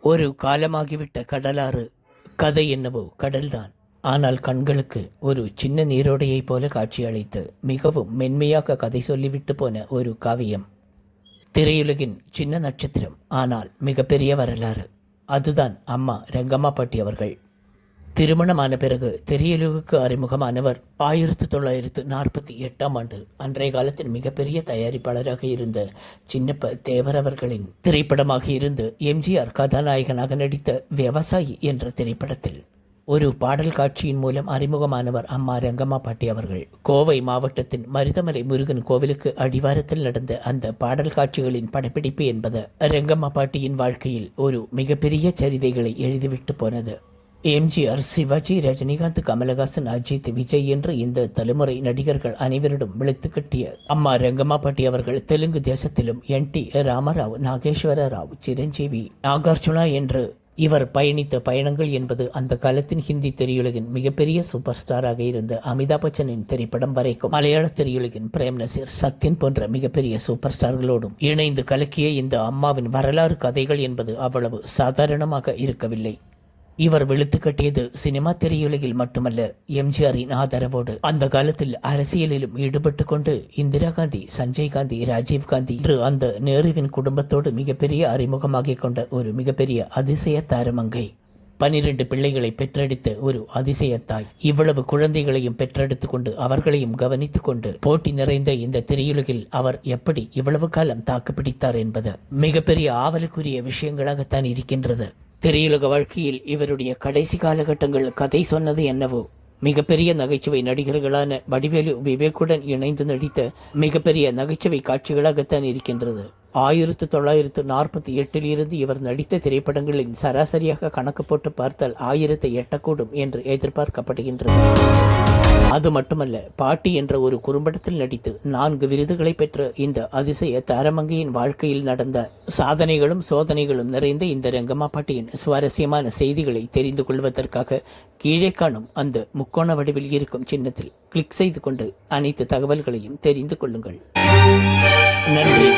ஒரு காலமாகிவிட்ட கடலாறு. கதை என்னவோ கடல்தான். ஆனால் கண்களுக்கு ஒரு சின்ன நீரோடையைப் போல காட்சியளித்து மிகவும் மென்மையாக கதை சொல்லிவிட்டு போன ஒரு காவியம். திரையுலகின் சின்ன நட்சத்திரம், ஆனால் மிகப்பெரிய வரலாறு. அதுதான் அம்மா ரங்கம்மா பாட்டி அவர்கள். திருமணமான பிறகு திரையுலகுக்கு அறிமுகமானவர் 1948ஆம் ஆண்டு. அன்றைய காலத்தில் மிகப்பெரிய தயாரிப்பாளராக இருந்த சின்னப்ப தேவர் அவர்களின் திரைப்படமாக இருந்து எம்ஜிஆர் கதாநாயகனாக நடித்த விவசாயி என்ற திரைப்படத்தில் ஒரு பாடல் காட்சியின் மூலம் அறிமுகமானவர் அம்மா ரங்கம்மா பாட்டி அவர்கள். கோவை மாவட்டத்தின் மருதமலை முருகன் கோவிலுக்கு அடிவாரத்தில் நடந்த அந்த பாடல் காட்சிகளின் படப்பிடிப்பு என்பது ரங்கம்மா பாட்டியின் வாழ்க்கையில் ஒரு மிகப்பெரிய சரிதைகளை எழுதிவிட்டு போனது. எம்ஜிஆர், சிவாஜி, ரஜினிகாந்த், கமலஹாசன், அஜித், விஜய் என்று இந்த தலைமுறை நடிகர்கள் அனைவரிடம் விழுத்து கட்டிய அம்மா ரங்கம்மா பாட்டி அவர்கள் தெலுங்கு தேசத்திலும் NT ராமராவ், நாகேஸ்வர ராவ், சிரஞ்சீவி, நாகார்ஜுனா என்று இவர் பயணித்த பயணங்கள் என்பது அந்த காலத்தின் ஹிந்தி திரையுலகின் மிகப்பெரிய சூப்பர் ஸ்டாராக இருந்த அமிதாப் பச்சனின் திரைப்படம் வரைக்கும் மலையாள திரையுலகின் பிரேம் நசீர், சத்யன் போன்ற மிகப்பெரிய சூப்பர் ஸ்டார்களோடும் இணைந்து கலக்கிய இந்த அம்மாவின் வரலாறு கதைகள் என்பது அவ்வளவு சாதாரணமாக இருக்கவில்லை. இவர் வெளுத்து கட்டியது சினிமா திரையுலகில் மட்டுமல்ல, எம்ஜிஆரின் ஆதரவோடு அந்த காலத்தில் அரசியலிலும் ஈடுபட்டு கொண்டு இந்திரா காந்தி, சஞ்சய் காந்தி, ராஜீவ் காந்தி என்று அந்த நேருவின் குடும்பத்தோடு மிகப்பெரிய அறிமுகமாகிக் கொண்ட ஒரு மிகப்பெரிய அதிசய தாரமங்கை. 12 பிள்ளைகளை பெற்றெடுத்த ஒரு அதிசயத்தாய். இவ்வளவு குழந்தைகளையும் பெற்றெடுத்து கொண்டு அவர்களையும் கவனித்துக் கொண்டு போட்டி நிறைந்த இந்த திரையுலகில் அவர் எப்படி இவ்வளவு காலம் தாக்குப்பிடித்தார் என்பது மிகப்பெரிய ஆவலுக்குரிய விஷயங்களாகத்தான் இருக்கின்றது. திரையுலக வாழ்க்கையில் இவருடைய கடைசி காலகட்டங்கள் கதை சொன்னது என்னவோ. மிகப்பெரிய நகைச்சுவை நடிகர்களான வடிவேலு, விவேக்குடன் இணைந்து நடித்த மிகப்பெரிய நகைச்சுவை காட்சிகளாகத்தான் இருக்கின்றது. 1948 இருந்து இவர் நடித்த திரைப்படங்களின் சராசரியாக கணக்கு போட்டு பார்த்தால் 1000 எட்டக்கூடும் என்று எதிர்பார்க்கப்படுகின்றது. அது மட்டுமல்ல, பாட்டி என்ற ஒரு குறும்படத்தில் நடித்து 4 விருதுகளை பெற்ற இந்த அதிசய தாரமங்கையின் வாழ்க்கையில் நடந்த சாதனைகளும் சோதனைகளும் நிறைந்த இந்த ரங்கம்மா பாட்டியின் சுவாரஸ்யமான செய்திகளை தெரிந்து கொள்வதற்காக கீழே காணும் அந்த முக்கோண வடிவில் இருக்கும் சின்னத்தில் கிளிக் செய்து கொண்டு அனைத்து தகவல்களையும் தெரிந்து கொள்ளுங்கள். நன்றி.